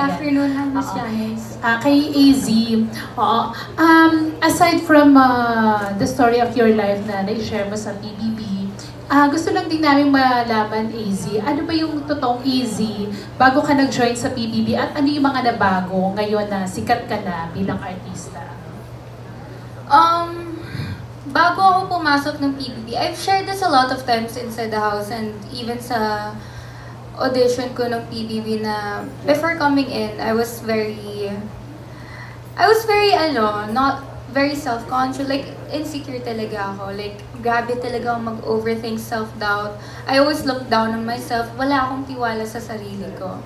afternoon, Miss Oo. Janice. Kay AZ, oo. Aside from the story of your life na na-share mo sa PBB, gusto lang din namin malaman, AZ, ano ba yung totoong AZ bago ka nag-join sa PBB at ano yung mga nabago ngayon na sikat ka na bilang artista? Bago ako pumasok ng PBB, I've shared this a lot of times inside the house and even sa audition ko ng PBB na before coming in, I was very, not very self-conscious, like insecure talaga ako. Like, grabe talaga ako mag-overthink, self-doubt. I always look down on myself. Wala akong tiwala sa sarili ko.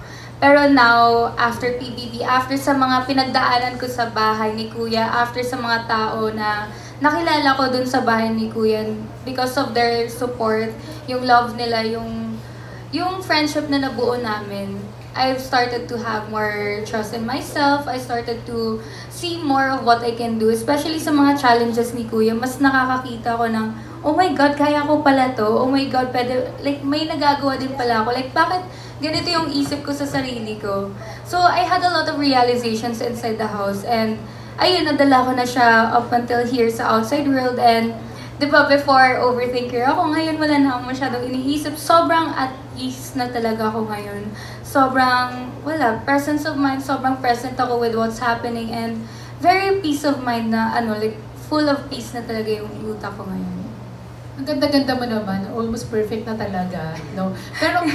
Pero now, after PBB, after sa mga pinagdaanan ko sa bahay ni Kuya, after sa mga tao na nakilala ko dun sa bahay ni Kuya, because of their support, yung love nila, yung friendship na nabuo namin, I've started to have more trust in myself. I started to see more of what I can do, especially sa mga challenges ni Kuya. Mas nakakakita ko ng, oh my God, kaya ko pala to. Oh my God, pwede, like, may nagagawa din pala ako. Like, bakit ganito yung isip ko sa sarili ko? So, I had a lot of realizations inside the house. And, ayun, nadala ko na siya up until here sa outside world. And, di ba, before overthinker ako, ngayon wala na akong masyadong iniisip. Sobrang at ease na talaga ako ngayon. Sobrang, presence of mind, sobrang present ako with what's happening, and very peace of mind na, like, full of peace na talaga yung utak ko ngayon. Ang ganda-ganda mo naman, almost perfect na talaga, no? Pero,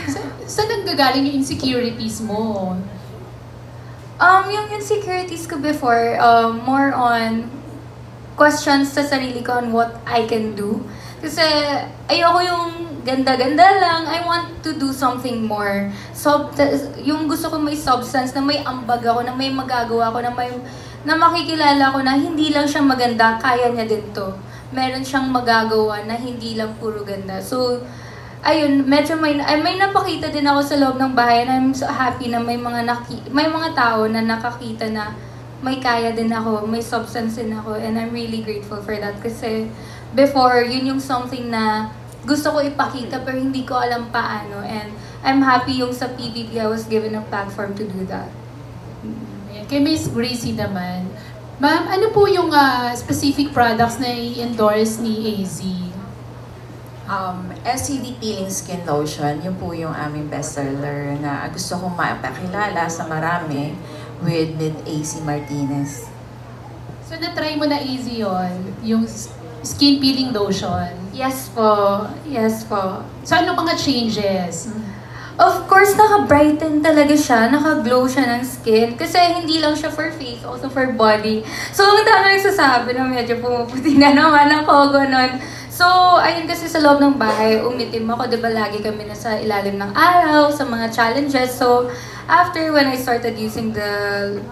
saan nanggagaling yung insecurities mo? Yung insecurities ko before, more on questions sa sarili ko on what I can do. Kasi ayoko yung ganda-ganda lang. I want to do something more. So, yung gusto ko may substance, na may ambag ako, na may magagawa ko, na makikilala ko na hindi lang siya maganda, kaya niya din to. Meron siyang magagawa na hindi lang puro ganda. So, ayun, medyo may napakita din ako sa loob ng bahay, and I'm so happy na may mga tao na nakakita na may kaya din ako, may substance din ako, and I'm really grateful for that. Kasi before, yun yung something na gusto ko ipakita pero hindi ko alam paano, and I'm happy yung sa PBB I was given a platform to do that. Kay Miss Gracie naman, ma'am, ano po yung specific products na i-endorse ni AZ? SCD Peeling Skin Lotion, yun po yung aming bestseller na gusto kong mapakilala sa marami with AC Martinez. So, na-try mo na AZ yun, yung skin peeling lotion? Yes po. Yes po. So, ano mga changes? Of course, naka-brighten talaga siya, naka-glow siya ng skin. Kasi hindi lang siya for face, also for body. So, ang dami nagsasabi na medyo pumuputi na naman ako, ganun. So, ayun kasi sa loob ng bahay, umitim ako. Diba lagi kami nasa ilalim ng araw, sa mga challenges. So, after when I started using the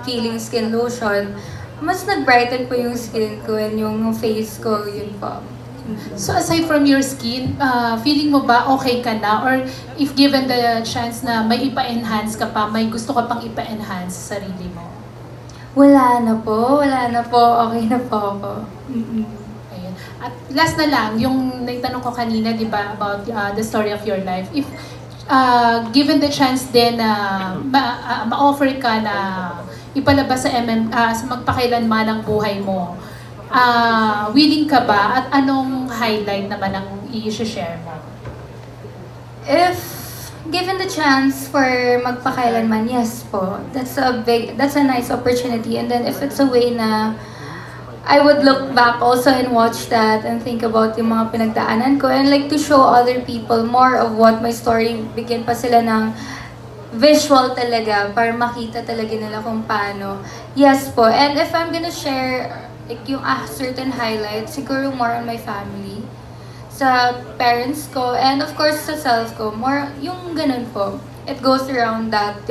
peeling skin lotion, mas nag-brighten po yung skin ko and yung face ko, yun po. So aside from your skin, feeling mo ba okay ka na? Or if given the chance na may ipa-enhance ka pa, may gusto ka pang ipa-enhance sa sarili mo? Wala na po. Okay na po ako. Ayun. At last na lang, yung naitanong ko kanina, di ba, about the story of your life. If given the chance din na ma-offer ka na ipalabas sa sa magpakailanman ng buhay mo, willing ka ba at anong highlight naman ang i-share mo? If given the chance for magpakailanman, yes po. That's a nice opportunity. And then if it's a way na I would look back also and watch that and think about yung mga pinagdaanan ko, and like to show other people more of what my story, bigyan pa sila ng visual talaga para makita talaga nila kung paano. Yes po. And if I'm gonna share like yung certain highlights, siguro more on my family, sa parents ko, and of course sa self ko, more yung ganun po. It goes around that,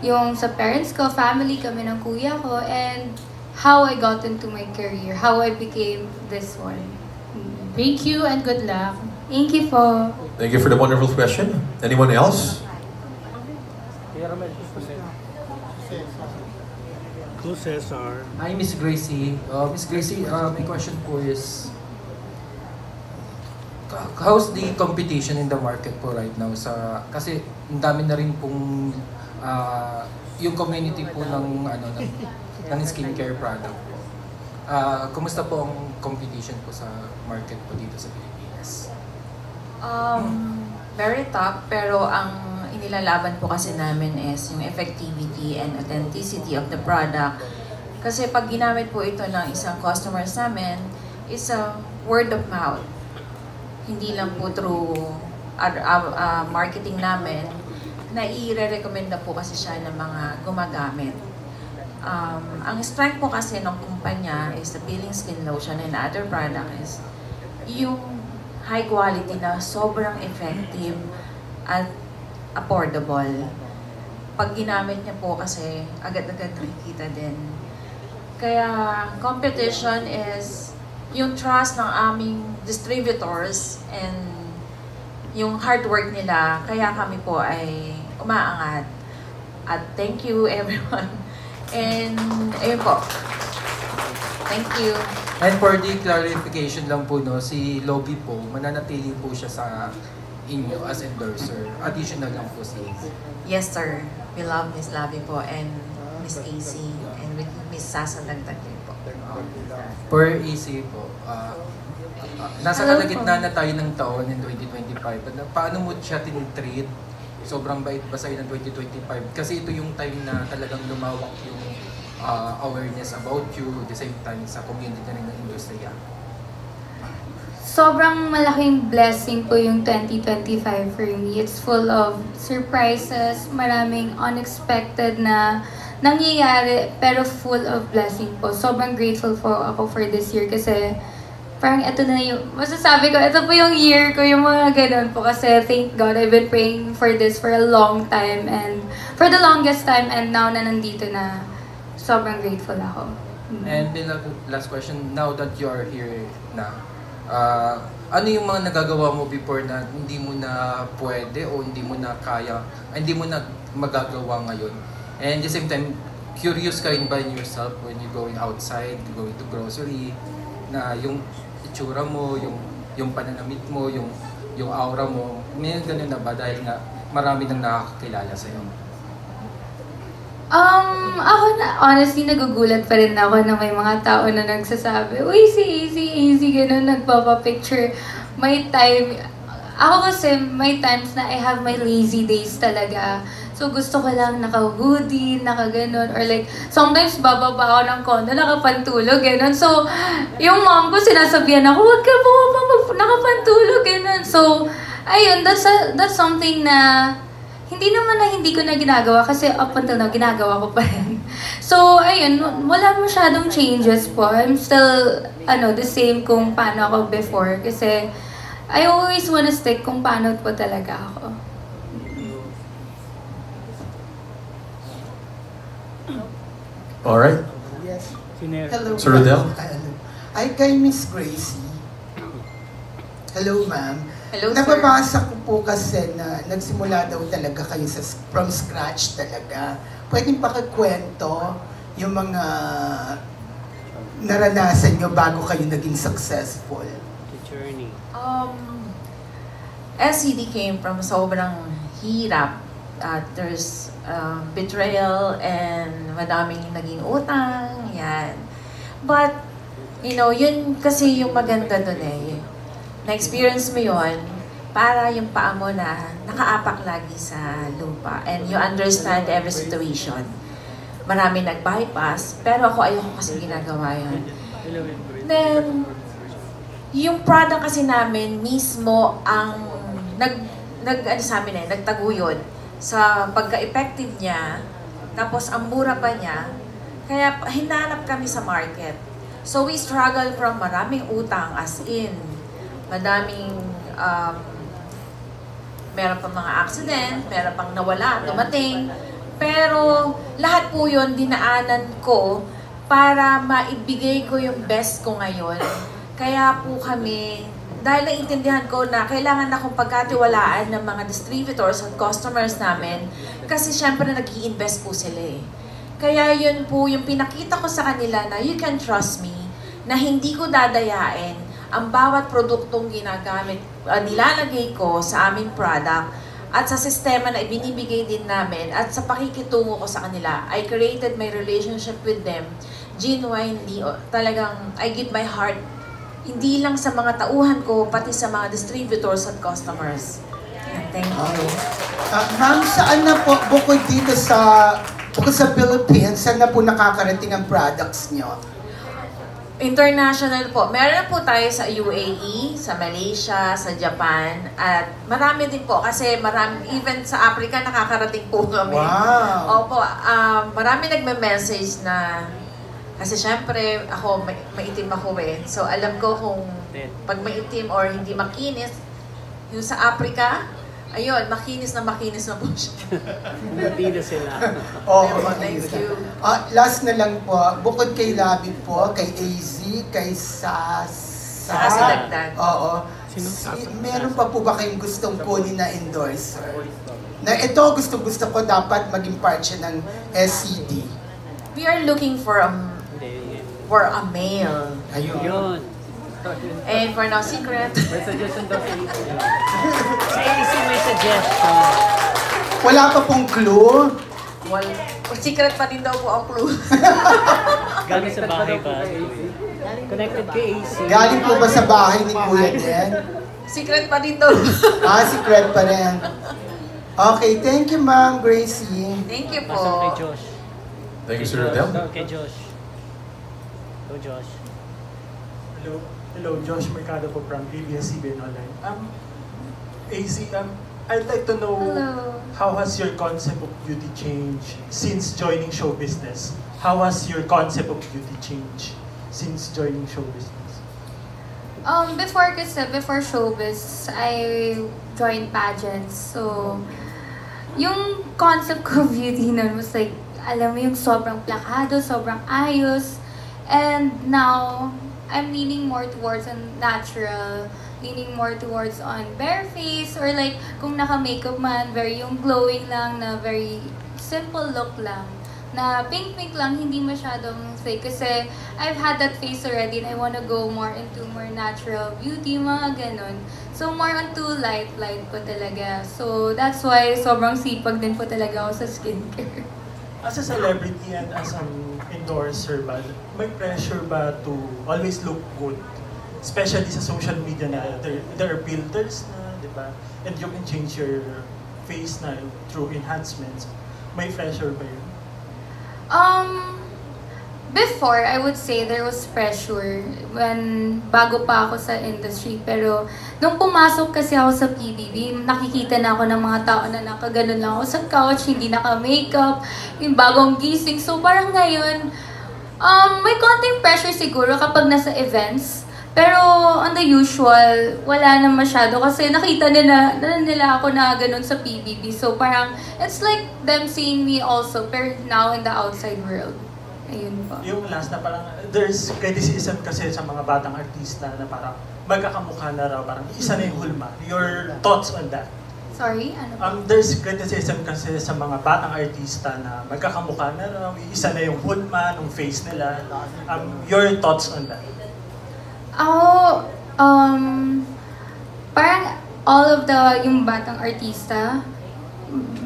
yung sa parents ko, family kami ng kuya ko, and how I got into my career, how I became this one. Thank you and good luck. Thank you po. Thank you for the wonderful question. Anyone else? Cesar. Hi, Miss Gracie. Miss Gracie, my question po is, how's the competition in the market po right now? Kasi ang dami na rin pong yung community po ng ng skincare product po. Kumusta po ang competition po sa market po dito sa Pilipinas? Very tough, pero ang inilalaban po kasi namin is yung effectivity and authenticity of the product. Kasi pag ginamit po ito ng isang customers namin, is a word of mouth. Hindi lang po through marketing namin, na i-recommend na po kasi siya ng mga gumagamit. Ang strength po kasi ng kumpanya is the peeling skin lotion and other product is yung high quality na sobrang effective at affordable. Pag ginamit niya po kasi agad-agad nakikita din. Kaya competition is yung trust ng aming distributors and yung hard work nila, kaya kami po ay umaangat. At thank you everyone. And ayun po. Thank you. And for the clarification lang po, no, si Lobby po, mananatili po siya sa inyo as endorser. Additional lang po si Yes sir. We love Miss Labi po and Miss AC and with Miss Sasa Dagdag din po. Per AC po. Nasa Hello kalagitnaan na tayo ng taon in 2025. Paano mo siya tinitreat? Sobrang bait ba sa'yo ng 2025? Kasi ito yung time na talagang lumawak yung awareness about you, at the same time sa community na rin ng industriya. Sobrang malaking blessing po yung 2025 for me. It's full of surprises, maraming unexpected na nangyayari, pero full of blessing po. Sobrang grateful po ako for this year kasi parang ito na yung, masasabi ko, ito po yung year ko, yung mga ganun po. Kasi thank God, I've been praying for this for a long time and for the longest time, and now na nandito na, sobrang grateful ako. And the last question, now that you are here na, ano yung mga nagagawa mo before na hindi mo na pwede o hindi mo na kaya, hindi mo na magagawa ngayon? And at the same time, curious ka rin ba in yourself when you're going outside, going to grocery, na yung itsura mo, yung pananamit mo, yung aura mo, may ganun na ba dahil nga marami nang nakakakilala sa'yo? Ako na, honestly, nagugulat pa rin ako na may mga tao na nagsasabi, uy, easy, ganun, nagpapapicture. May time, ako kasi, may times na I have my lazy days talaga. So, gusto ko lang naka-hoodie, naka-ganon, or like, sometimes bababa ako ng condo, nakapantulog, ganon. So, yung mom ko, sinasabihan ako, huwag ka po nakapantulog, ganon. So, ayun, that's something na, hindi naman na hindi ko na ginagawa, kasi up until now, ginagawa ko pa rin. So, ayun, wala masyadong changes po. I'm still, the same kung paano ako before, kasi I always wanna stick kung paano po talaga ako. All right. Yes. Hello. Sir Rodel? Ay, kay Miss Gracie. Hello, ma'am. Hello, sir. Nababasa ko po kasi na nagsimula daw talaga kayo from scratch talaga. Pwedeng pakikwento yung mga naranasan nyo bago kayo naging successful? The journey. SCD came from sobrang hirap. There's betrayal and madaming naging utang, yan. But, yun kasi yung maganda dun eh. Na-experience mo yun, para yung paa mo na nakaapak lagi sa lupa. And you understand every situation. Marami nag-bypass, pero ako ayoko kasi ginagawa yun. Then, yung product kasi namin mismo ang nagtaguyod sa pagka-effective niya, tapos ang mura pa niya, kaya hinanap kami sa market. So we struggle from maraming utang, as in, madaming, meron pang mga accident, meron pang nawala, dumating, pero lahat po yun dinaanan ko para maibigay ko yung best ko ngayon. Kaya po kami, dahil naiintindihan ko na kailangan akong pagkatiwalaan ng mga distributors at customers namin kasi syempre nag-i-invest po sila eh. Kaya yun po yung pinakita ko sa kanila na you can trust me, na hindi ko dadayain ang bawat produktong ginagamit, nilalagay ko sa aming product at sa sistema na ibinibigay din namin at sa pakikitungo ko sa kanila. I created my relationship with them genuinely. Talagang I give my heart, hindi lang sa mga tauhan ko, pati sa mga distributors at customers. Thank you. Ma'am, saan na po, bukod sa Philippines, saan na po nakakarating ang products nyo? International po. Meron po tayo sa UAE, sa Malaysia, sa Japan, at marami din po kasi even sa Africa nakakarating po kami. Wow! Opo, marami nagme-message na kasi syempre ako maitim ako eh. So alam ko kung pag maitim or hindi makinis, yung sa Africa, ayun, makinis na po siya. Hindi na sila. Thank you. Last na lang po, bukod kay Labi po, kay AZ, kay Sasa. Dagdag. Oo. Meron pa po ba kayong gustong kunin na endorser? Na ito, gusto ko dapat maging part siya ng SCD. We are looking for a male. Ayun. Yun. And for no secret, May suggestion daw sa AC. Sa AC may suggestion. Wala pa pong clue? secret pa din daw po ang clue. Galing sa bahay ba? Connected kay AC. Galing po ba sa bahay ni Kuya Den? Secret pa din daw. Secret pa rin. Okay, thank you, Ma'am Gracie. Thank you Pasok kay po. Josh. Thank you, Sir Rodel. Kay Josh. Go Josh. Hello, Josh Mercado po from ABS-CBN Online. AZ, I'd like to know Hello. how has your concept of beauty changed since joining show business? How has your concept of beauty changed since joining show business? Before showbiz, I joined pageants. So, yung concept ko of beauty nun was like, alam mo yung sobrang plakado, sobrang ayos. And now, I'm leaning more towards on natural, leaning more towards on bare face, or like, kung naka-makeup man, very yung glowing lang, na very simple look lang. Na pink-pink lang, hindi masyadong fake. Kasi I've had that face already and I wanna go more into more natural beauty, mga ganun. So more onto light po talaga. So that's why sobrang sipag din po talaga ako sa skincare. As a celebrity and as an endorser ba, may pressure ba to always look good? Especially sa social media na there are filters na, di ba? And you can change your face na through enhancements. May pressure ba yun? Before, I would say there was pressure when bago pa ako sa industry. Pero nung pumasok kasi ako sa PBB, nakikita na ako ng mga tao na nakaganon lang ako sa couch, hindi naka-makeup, yung bagong gising. So parang ngayon, may konting pressure siguro kapag nasa events. Pero on the usual, wala na masyado kasi nakita nila ako na ganun sa PBB. So parang, it's like them seeing me also, pero now in the outside world. Ayun po. Yung last na parang, there's criticism kasi sa mga batang artista na parang magkakamukha na raw, parang isa na yung hulma. Your thoughts on that? Sorry, ano po? There's criticism kasi sa mga batang artista na magkakamukha na raw, isa na yung hulma ng face nila. Your thoughts on that? Parang all of yung batang artista,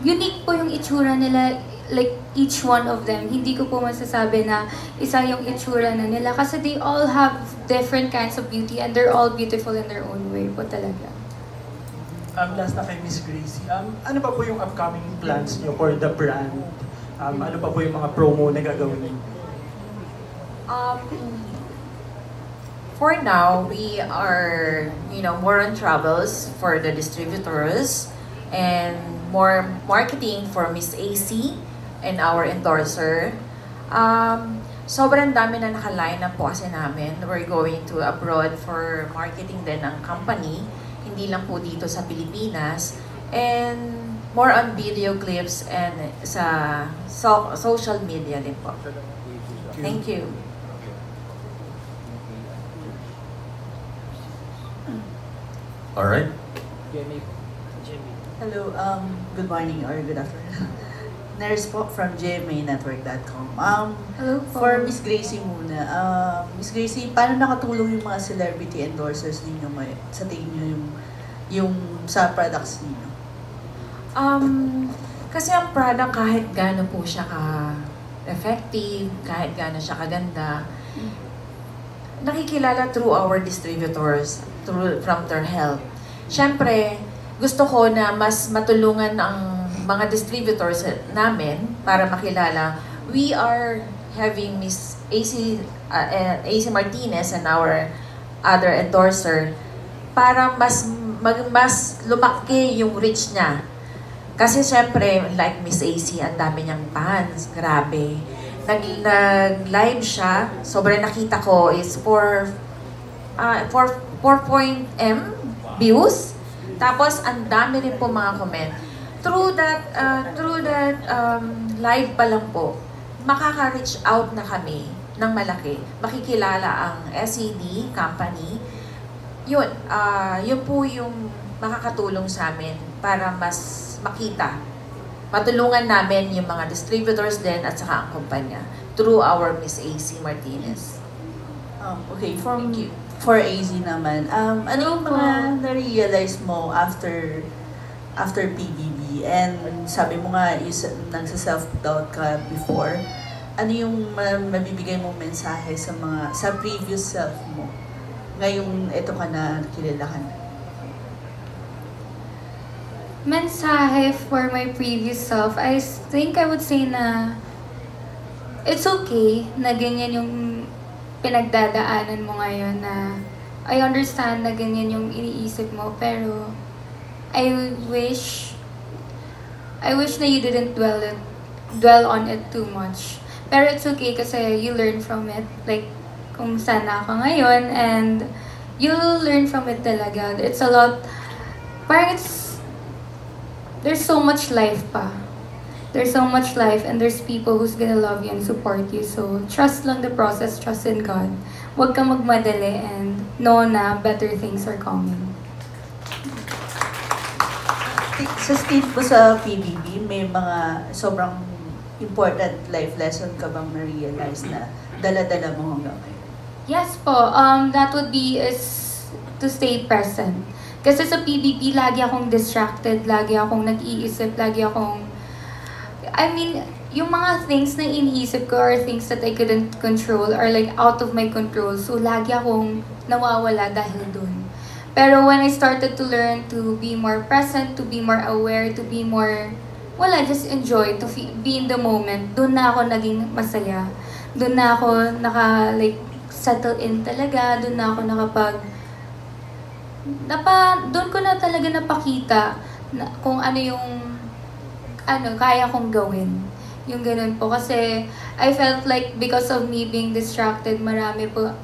unique po yung itsura nila, like each one of them. Hindi ko po masasabi na isa yung itsura na nila kasi they all have different kinds of beauty and they're all beautiful in their own way po talaga. Last na kay Miss Gracie, ano pa po yung upcoming plans niyo for the brand? Ano pa po yung mga promo na gagawin niyo? For now, we are, more on travels for the distributors and more marketing for Miss AC and our endorser. Sobrang dami na naka-line up po kasi namin. We're going to abroad for marketing din ng company. Hindi lang po dito sa Pilipinas. And more on video clips and sa social media din po. Thank you. All right. Jimmy. Hello, good morning or good afternoon. Nurse po from gmanetwork.com. Hello po. For Miss Gracie muna. Miss Gracie, paano nakatulong yung mga celebrity endorsers ninyo sa tingin nyo yung sa products ninyo? Kasi ang product kahit gaano po siya ka-effective, kahit gaano siya kaganda, nakikilala through our distributors, from their help. Siyempre, gusto ko na mas matulungan ang mga distributors namin para makilala. We are having Miss AC Martinez and our other endorser para mas lumaki yung reach niya. Kasi syempre, like Miss AC, ang dami niyang fans. Grabe. Nag-live siya. Sobrang nakita ko is 4.m views. Tapos, ang dami rin po mga comment. Through that live pa lang po, makaka-reach out na kami ng malaki. Makikilala ang SED company. Yun po yung makakatulong sa amin para mas makita. Matulungan namin yung mga distributors din at saka ang kumpanya through our Miss AC Martinez. Okay, for AZ naman, ano yung mga na-realize mo after PBB? And sabi mo nga, nagsa-self-doubt ka before. Ano yung mabibigay mong mensahe sa previous self mo? Ngayong ito ka na, kilala ka na. Mensahe for my previous self, I think I would say na it's okay na ganyan yung pinagdadaanan mo ngayon, na I understand na ganyan yung iniisip mo, pero I wish na you didn't dwell on it too much. Pero it's okay kasi you learn from it, like kung saan ako ngayon, and you'll learn from it talaga. It's a lot, parang there's so much life pa. There's so much life, and there's people who's gonna love you and support you. So, trust lang the process, trust in God. Huwag kang magmadali, and know na better things are coming. Sa stint mo sa PBB, may mga sobrang important life lesson ka bang na-realize na dala-dala mo hanggang ngayon? Yes po. That would be is to stay present. Kasi sa PBB, lagi akong distracted, lagi akong nag-iisip, yung mga things na iniisip ko are things that I couldn't control or like out of my control. So, lagi akong nawawala dahil dun. Pero when I started to learn to be more present, to be more aware, to be more, just enjoy, to be in the moment, dun na ako naging masaya. Dun na ako settle in talaga, dun na ako doon ko na talaga napakita kung ano yung kaya kong gawin. Yung ganun po. Kasi I felt like because of me being distracted, marami po,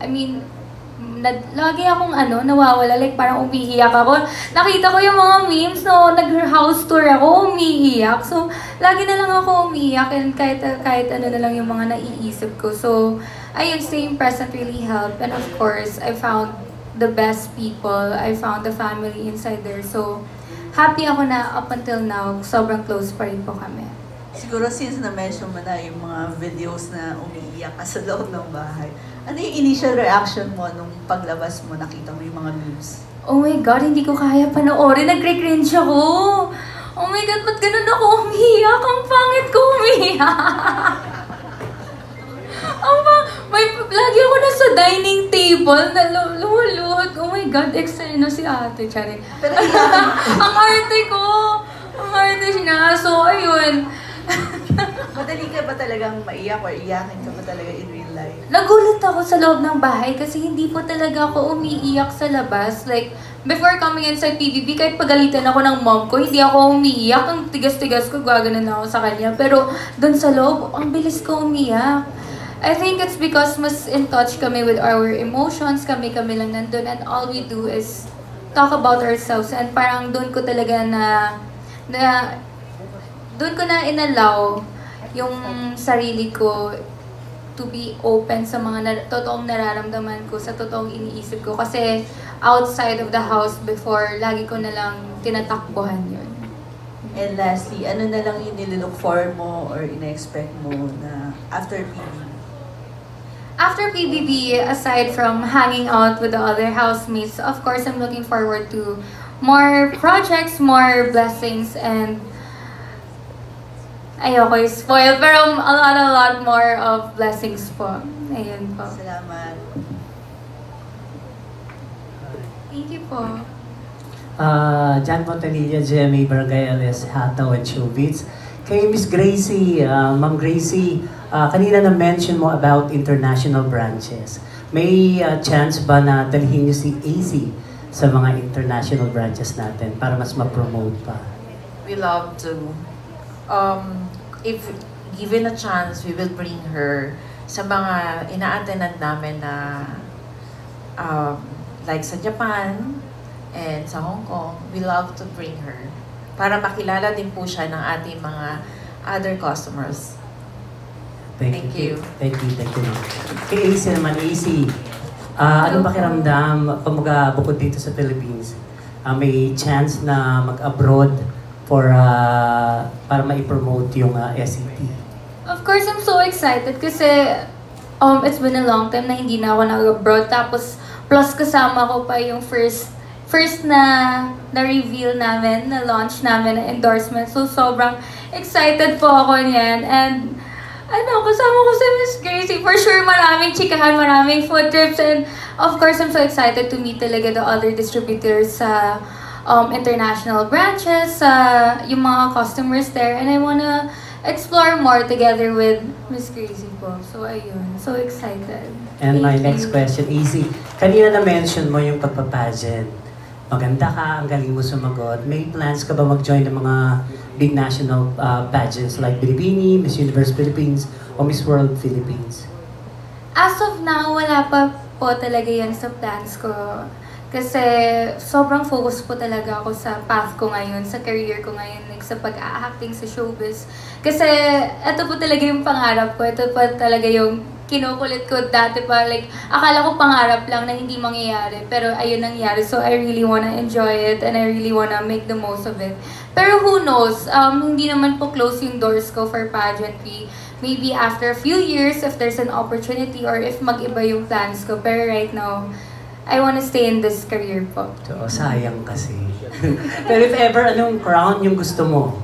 lagi akong nawawala. Like parang umiiyak ako. Nakita ko yung mga memes, no, nag-house tour ako, umiiyak. So, lagi na lang ako umiiyak, and kahit ano na lang yung mga naiisip ko. So, ayun, staying present really helped. And of course, I found the best people. I found the family inside there. So, happy ako na up until now, sobrang close pa rin po kami. Siguro since na-mention mo na yung mga videos na umiiyak ka sa loob ng bahay, ano yung initial reaction mo nung paglabas mo, nakita mo yung mga memes? Oh my God, hindi ko kaya panoorin. Nagre-cringe ako. Oh my God, ba't ganun ako umiiyak? Ang pangit ko umiiyak. Lagi ako nasa dining table, lumuluhod. Oh my God, eksena si ate, Chari. Pero ang arte ko! Ang arte niya. So, ayun. Madali ka ba talagang maiyak or iyakin ka ba talaga in real life? Nagulat ako sa loob ng bahay kasi hindi po talaga ako umiiyak sa labas. Like, before coming inside PBB, kahit pagalitan ako ng mom ko, hindi ako umiiyak. Ang tigas-tigas ko, gaganon ako sa kanya. Pero doon sa loob, ang bilis ko umiyak. I think it's because mas in touch kami with our emotions, kami lang nandun, and all we do is talk about ourselves, and parang doon ko talaga doon ko na inallow yung sarili ko to be open sa mga totoong nararamdaman ko, sa totoong iniisip ko, kasi outside of the house before, lagi ko na lang tinatakbuhan yun. And lastly, ano na lang yung nililook for mo or ina-expect mo na after PBB? After PBB, aside from hanging out with the other housemates, of course, I'm looking forward to more projects, more blessings, and ayoko i-spoil, pero a lot more of blessings po. Ayun po. Salamat. Thank you po. John Montanilla, GMA Barangay LS, Hataw and Showbiz. Kay Miss Gracie, Ma'am Gracie, kanina na-mention mo about international branches. May chance ba na dalhin niyo si AZ sa mga international branches natin para mas ma-promote pa? We love to. If given a chance, we will bring her sa mga ina-attendan namin na like sa Japan and sa Hong Kong. We love to bring her para makilala din po siya ng ating mga other customers. Thank you. Thank you. Kay AZ naman, AZ, ano pakiramdam pag bukod dito sa Philippines? May chance na mag-abroad para ma-promote yung SET? Of course, I'm so excited kasi it's been a long time na hindi na ako nag-abroad. Tapos, plus kasama ko pa yung first na-reveal namin, na-launch namin, na endorsement. So, sobrang excited po ako niyan. And, kasama ko si Miss Gracie. For sure, maraming chikahan, maraming food trips. And, of course, I'm so excited to meet talaga the other distributors sa international branches, yung mga customers there. And I wanna explore more together with Miss Gracie po. So, ayun. So excited. And my next question, AZ, kanina na-mention mo yung pagpapageant. Maganda ka, ang galing mo sumagot. May plans ka ba mag-join ng mga big national pageants like Binibini, Miss Universe Philippines, o Miss World Philippines? As of now, wala pa po talaga yan sa plans ko. Kasi sobrang focus po talaga ako sa path ko ngayon, sa career ko ngayon, like, sa pag-acting sa showbiz. Kasi ito po talaga yung pangarap ko. Ito po talaga yung kinukulit ko dati pa. Like, akala ko pangarap lang na hindi mangyayari. Pero ayun nangyari. So I really wanna enjoy it and I really wanna make the most of it. Pero who knows? Hindi naman po close yung doors ko for pageantry. Maybe after a few years, if there's an opportunity or if mag-iba yung plans ko. Pero right now, I wanna stay in this career po. So, sayang kasi. Pero if ever, anong crown yung gusto mo?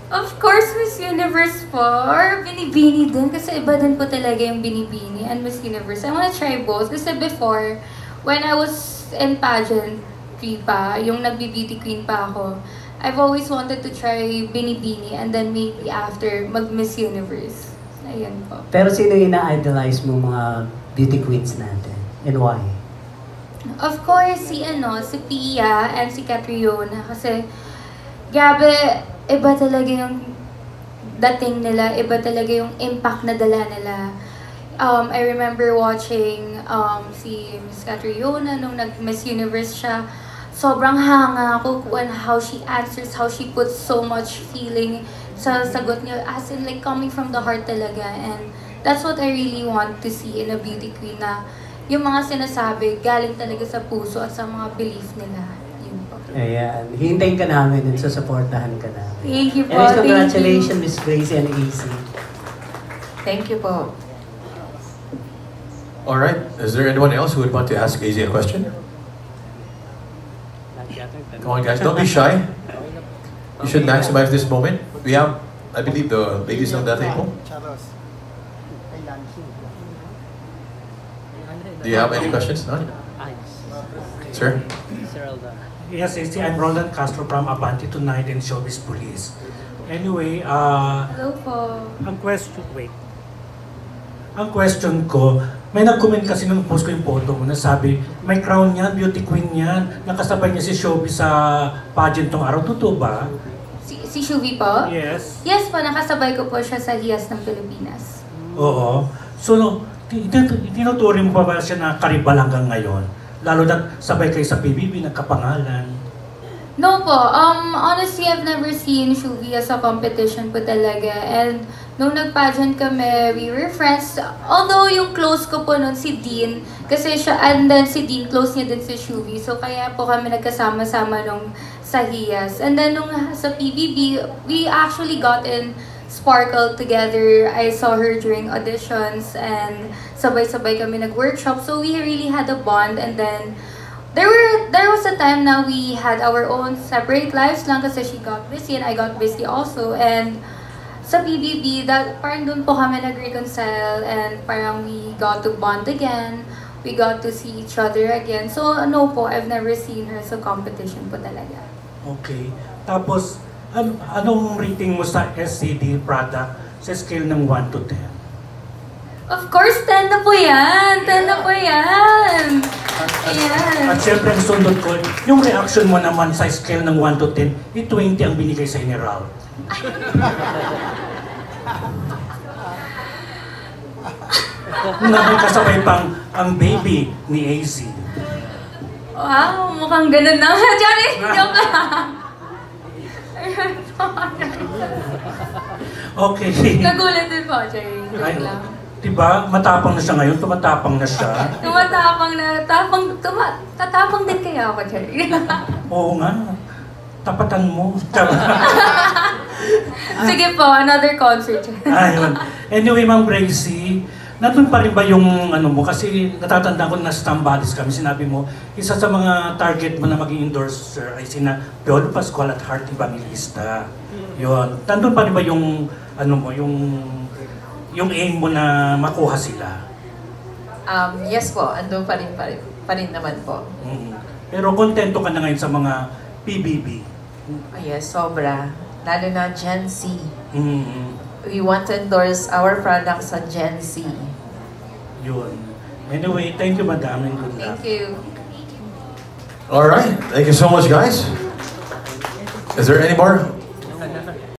Of course, Miss Universe po. Or Binibini din. Kasi iba din po talaga yung Binibini and Miss Universe. I wanna try both. Kasi before, when I was in pageantry pa, yung nagbi-beauty queen pa ako, I've always wanted to try Binibini and then maybe after mag-Miss Universe. Ayun po. Pero sino yung na-idolize mo mga beauty queens natin? And why? Of course, si Pia and si Catriona. Kasi, grabe, iba talaga yung dating nila, iba talaga yung impact na dala nila. I remember watching si Miss Catriona nung nag-Miss Universe siya. Sobrang hanga ako on how she answers, how she puts so much feeling sa sagot niya. As in, like, coming from the heart talaga. And that's what I really want to see in a beauty queen, na yung mga sinasabi, galing talaga sa puso at sa mga belief nila. Yun po. Ayan. Hintayin ka namin and susuportahan ka namin. Thank you po. And congratulations, Miss Gracie and AZ. Thank you po. All right. Is there anyone else who would want to ask AZ a question? Come on, guys. Don't be shy. You should maximize this moment. We have, I believe, the ladies on that table. Do you have any questions? None? Sir? Yes, I'm Roland Castro from Abante Tonight and Showbiz Police. Anyway, Hello po. Ang question ko, may nag-comment kasi nung post ko yung photo mo na sabi, may crown yan, beauty queen yan, nakasabay niya si Showbiz sa pageant tong araw. Totoo ba? Si Shuvi po? Yes. Yes po, nakasabay ko po siya sa Hiyas ng Pilipinas. Oo. So, tinuturing mo pa ba siya na karibal hanggang ngayon? Lalo na sabay kayo sa PBB, nagkapangalan. No po. Honestly, I've never seen Shuvi as a competition po talaga. And nung nag-pageant kami, we were friends. Although yung close ko po nun si Dean, kasi siya, and then si Dean, close niya din si Shuvi. So kaya po kami nagkasama-sama nung sa Hiyas. And then nung sa PBB, we actually got in Sparkle together. I saw her during auditions and sabay-sabay kami nag-workshop. So we really had a bond, and then there was a time na we had our own separate lives lang kasi she got busy and I got busy also. And sa PBB, parang doon po kami nag-reconcile and parang we got to bond again. We got to see each other again. So no po, I've never seen her sa competition po talaga. Okay. Tapos, anong rating mo sa SCD product sa scale ng 1 to 10? Of course, 10 na po yan! 10 na po yan! Ayan. At syempre, ang sundot ko, yung reaction mo naman sa scale ng 1 to 10, 20 ang binigay sa ni Raul. Nakikasabay pang ang baby ni AZ. Wow, mukhang ganun na. Johnny, joke lang. Okay. Nagulat din po, Jerry. Joke lang. Diba, matapang na siya ngayon, tumatapang na siya. Tatapang din kaya ako, Jerry. Oo nga, tapatan mo. Sige po, another concert. Ayun. Anyway, Ma'am Gracie, nandun pa rin ba yung ano mo? Kasi natatanda ko na sa Tambadis kami, sinabi mo, isa sa mga target mo na maging endorser ay sina Piolo Pascual at Heart Evangelista. Yun. Nandun pa rin ba yung, ano mo, yung aim mo na makuha sila? Yes po, andun pa rin naman po. Pero kontento ka na ngayon sa mga PBB? Oh, yes, sobra. Lalo na Gen Z. We want to endorse our products sa Gen Z. Yun. Anyway, thank you, Madam, and good luck. Thank you. All right. Thank you so much, guys. Is there any more?